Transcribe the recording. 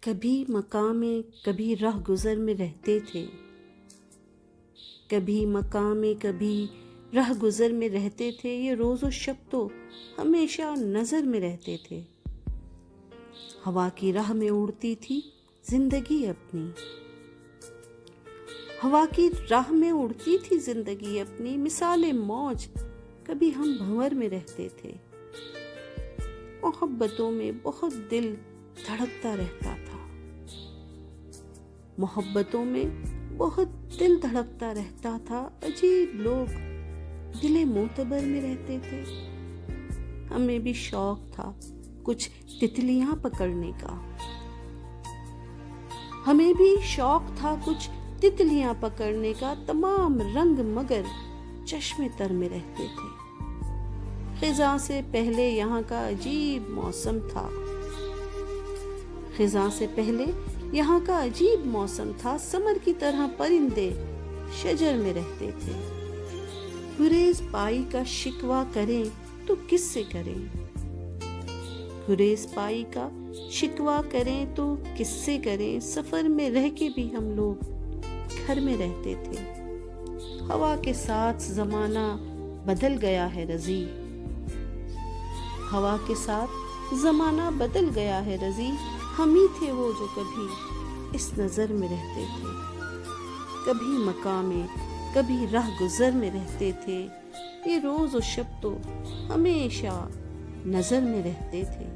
کبھی مقام کبھی راہ گزر میں رہتے تھے، کبھی مقام کبھی راہ گزر میں رہتے تھے، یہ روز و شب تو ہمیشہ نظر میں رہتے تھے۔ ہوا کی راہ میں اڑتی تھی زندگی اپنی، ہوا کی راہ میں اڑتی تھی زندگی اپنی، مثال موج کبھی ہم بھنور میں رہتے تھے۔ محبتوں میں بہت دل دھڑکتا رہتا تھا، محبتوں میں بہت دل دھڑکتا رہتا تھا، عجیب لوگ دل معتبر میں رہتے تھے۔ ہمیں بھی شوق تھا کچھ تتلیاں پکڑنے کا، ہمیں بھی شوق تھا کچھ تتلیاں پکڑنے کا، تمام رنگ مگر چشم تر میں رہتے تھے۔ خزاں سے پہلے یہاں کا عجیب موسم تھا، خزاں سے پہلے یہاں کا عجیب موسم تھا، سمر کی طرح پرندے شجر میں رہتے تھے۔ گریز پائی کا شکوہ کریں تو کس سے کریں، گریز پائی کا شکوہ کریں تو کس سے کریں، سفر میں رہ کے بھی ہم لوگ گھر میں رہتے تھے۔ ہوا کے ساتھ زمانہ بدل گیا ہے رضی، ہوا کے ساتھ زمانہ بدل گیا ہے رضی، ہم ہی تھے وہ جو کبھی اس نظر میں رہتے تھے، کبھی مقام کبھی راہ گزر میں رہتے تھے، یہ روز و شب تو ہمیشہ نظر میں رہتے تھے۔